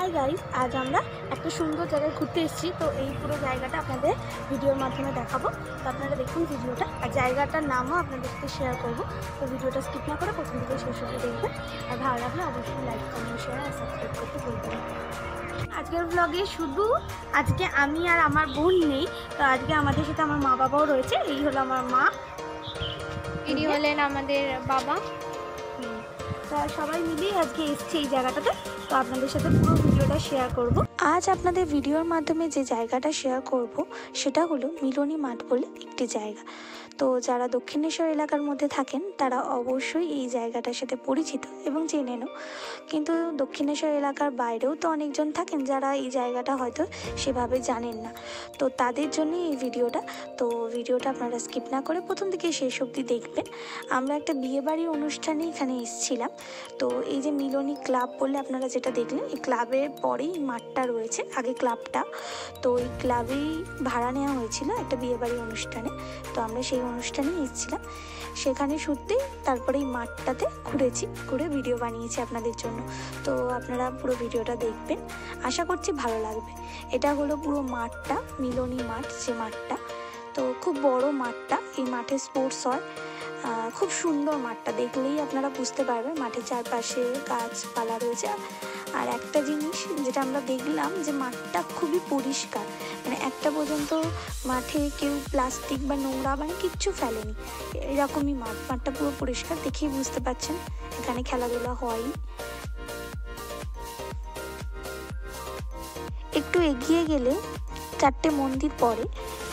Hi guys, আজ আমরা একটা সুন্দর জায়গায় ঘুরতে এসেছি। তো এই পুরো জায়গাটা আপনাদের ভিডিওর মাধ্যমে দেখাবো। তো আপনারা দেখুন ভিডিওটা, আর জায়গাটার নামও আপনাদের সাথে শেয়ার করবো। তো ভিডিওটা স্কিপ না করে প্রথম থেকে শেষ অবধি দেখবেন, আর ভালো লাগলে অবশ্যই লাইক, কমেন্ট, শেয়ার আর সাবস্ক্রাইব করতে ভুলবেন না। আজকের ব্লগে শুধু আজকে আমি আর আমার বোন নেই, তো আজকে আমাদের সাথে আমার মা বাবাও রয়েছে। এই হলো আমার মা, ইনি হলেন আমাদের বাবা। তা সবাই মিলেই আজকে এসছে এই জায়গাটাতে। তো আপনাদের সাথে পুরো ভিডিওটা শেয়ার করব। আজ আপনাদের ভিডিওর মাধ্যমে যে জায়গাটা শেয়ার করব সেটা হলো মিলনী মাঠ বলে একটি জায়গা। তো যারা দক্ষিণেশ্বর এলাকার মধ্যে থাকেন তারা অবশ্যই এই জায়গাটার সাথে পরিচিত এবং জেনেনও, কিন্তু দক্ষিণেশ্বর এলাকার বাইরেও তো অনেকজন থাকেন যারা এই জায়গাটা হয়তো সেভাবে জানেন না। তো তাদের জন্যই এই ভিডিওটা। তো ভিডিওটা আপনারা স্কিপ না করে প্রথম থেকে শেষ অবধি দেখবেন। আমরা একটা বিয়েবাড়ির অনুষ্ঠানে এখানে এসেছিলাম। তো এই যে মিলনী ক্লাব বলে আপনারা যেটা দেখলেন, এই ক্লাবের পরেই মাঠটা রয়েছে, আগে ক্লাবটা। তো এই ক্লাবেই ভাড়া নেওয়া হয়েছিল একটা বিয়েবাড়ির অনুষ্ঠানে। তো আমরা সেই অনুষ্ঠানেই এসেছিলাম, সেখানে সত্যি তারপরে এই মাঠটাতে ঘুরে ভিডিও বানিয়েছি আপনাদের জন্য। তো আপনারা পুরো ভিডিওটা দেখবেন, আশা করছি ভালো লাগবে। এটা হলো পুরো মাঠটা, মিলনী মাঠ যে মাঠটা। তো খুব বড় মাঠটা, এই মাঠে স্পোর্টস হয়। খুব সুন্দর মাঠটা, দেখলেই আপনারা বুঝতে পারবেন। মাঠের চারপাশে গাছপালা রয়েছে। আর একটা জিনিস যেটা আমরা দেখলাম, যে মাঠটা খুবই পরিষ্কার, মানে একটা পর্যন্ত মাঠে কেউ প্লাস্টিক বা নোংরা মানে কিচ্ছু ফেলেনি, এরকমই মাঠটা পুরো পরিষ্কার, দেখেই বুঝতে পারছেন এখানে খেলাধুলা হয়। একটু এগিয়ে গেলে চারটে মন্দির পড়ে।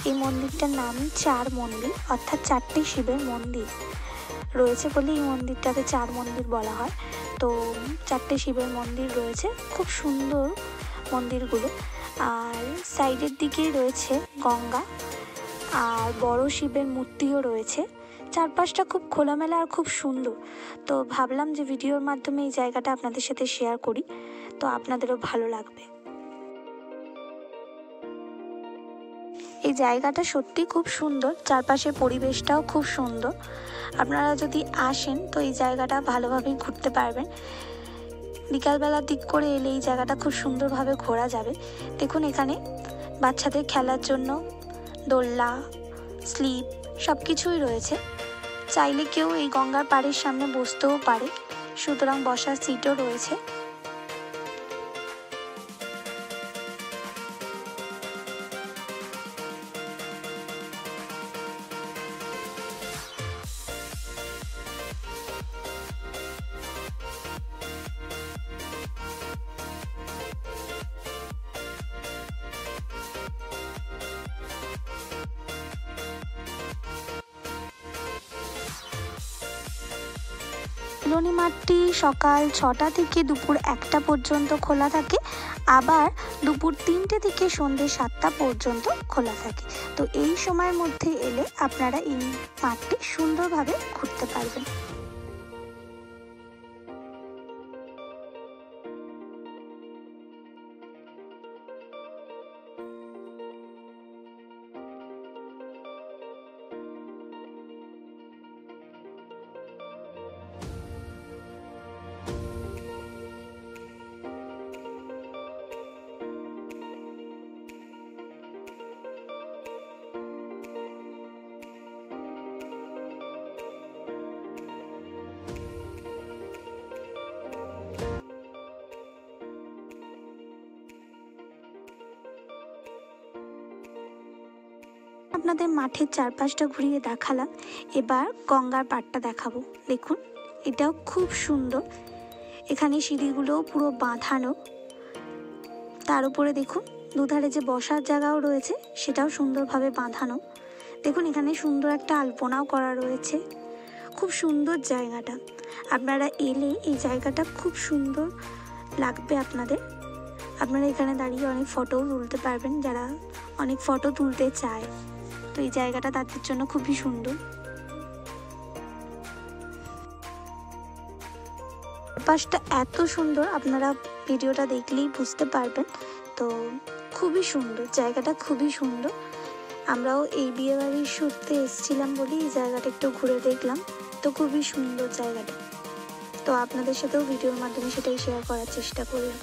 এই মন্দিরটার নাম চার মন্দির, অর্থাৎ চারটে শিবের মন্দির রয়েছে বলে এই মন্দিরটাকে চার মন্দির বলা হয়। তো চারটে শিবের মন্দির রয়েছে, খুব সুন্দর মন্দিরগুলো। আর সাইডের দিকেই রয়েছে গঙ্গা, আর বড় শিবের মূর্তিও রয়েছে। চারপাশটা খুব খোলামেলা আর খুব সুন্দর। তো ভাবলাম যে ভিডিওর মাধ্যমে এই জায়গাটা আপনাদের সাথে শেয়ার করি, তো আপনাদেরও ভালো লাগবে। এই জায়গাটা সত্যি খুব সুন্দর, চারপাশের পরিবেশটাও খুব সুন্দর। আপনারা যদি আসেন তো এই জায়গাটা ভালোভাবেই ঘুরতে পারবেন। বিকালবেলার দিক করে এলে এই জায়গাটা খুব সুন্দরভাবে ঘোরা যাবে। দেখুন এখানে বাচ্চাদের খেলার জন্য দোলনা, স্লিপ সব কিছুই রয়েছে। চাইলে কেউ এই গঙ্গার পাড়ের সামনে বসতেও পারে, সুতরাং বসার সিটও রয়েছে। মিলনী মাঠটি সকাল 6টা থেকে দুপুর 1টা পর্যন্ত খোলা থাকে, আবার দুপুর 3টে থেকে সন্ধ্যে 7টা পর্যন্ত খোলা থাকে। তো এই সময়ের মধ্যে এলে আপনারা এই মাঠটি সুন্দরভাবে ঘুরতে পারবেন। আপনাদের মাঠের চারপাশটা ঘুরিয়ে দেখালাম, এবার গঙ্গার পাড়টা দেখাবো। দেখুন এটাও খুব সুন্দর, এখানে সিঁড়িগুলোও পুরো বাঁধানো। তার উপরে দেখুন দুধারে যে বসার জায়গাও রয়েছে সেটাও সুন্দরভাবে বাঁধানো। দেখুন এখানে সুন্দর একটা আলপনাও করা রয়েছে। খুব সুন্দর জায়গাটা, আপনারা এলে এই জায়গাটা খুব সুন্দর লাগবে আপনাদের। আপনারা এখানে দাঁড়িয়ে অনেক ফটোও তুলতে পারবেন, যারা অনেক ফটো তুলতে চায়। তো এই জায়গাটা তাদের জন্য খুবই সুন্দর। চারপাশটা এত সুন্দর, আপনারা ভিডিওটা দেখলেই বুঝতে পারবেন। তো খুবই সুন্দর জায়গাটা, খুবই সুন্দর। আমরাও এই বিয়েবাড়ির সূত্রে এসেছিলাম বলে এই জায়গাটা একটু ঘুরে দেখলাম। তো খুবই সুন্দর জায়গাটা। তো আপনাদের সাথেও ভিডিওর মাধ্যমে সেটাই শেয়ার করার চেষ্টা করলাম।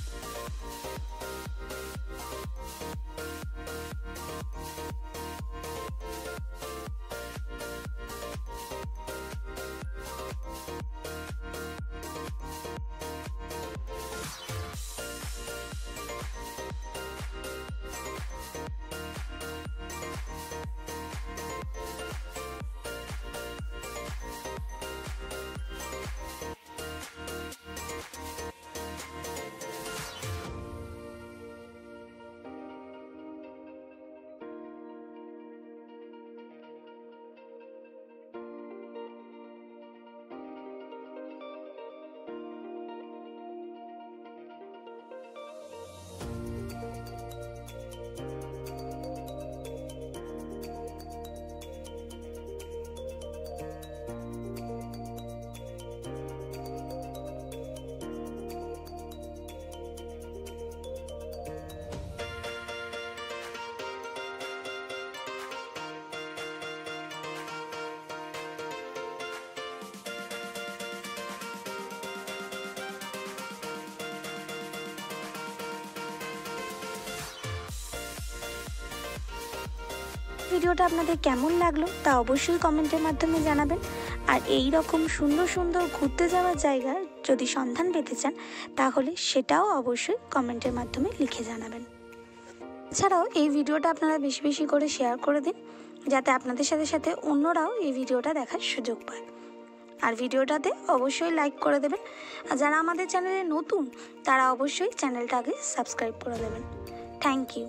ভিডিওটা আপনাদের কেমন লাগলো তা অবশ্যই কমেন্টের মাধ্যমে জানাবেন। আর এই রকম সুন্দর সুন্দর ঘুরতে যাওয়ার জায়গার যদি সন্ধান পেতে চান তাহলে সেটাও অবশ্যই কমেন্টের মাধ্যমে লিখে জানাবেন। এছাড়াও এই ভিডিওটা আপনারা বেশি বেশি করে শেয়ার করে দিন, যাতে আপনাদের সাথে সাথে অন্যরাও এই ভিডিওটা দেখার সুযোগ পায়। আর ভিডিওটাতে অবশ্যই লাইক করে দেবেন। আর যারা আমাদের চ্যানেলে নতুন তারা অবশ্যই চ্যানেলটাকে সাবস্ক্রাইব করে দেবেন। Thank you.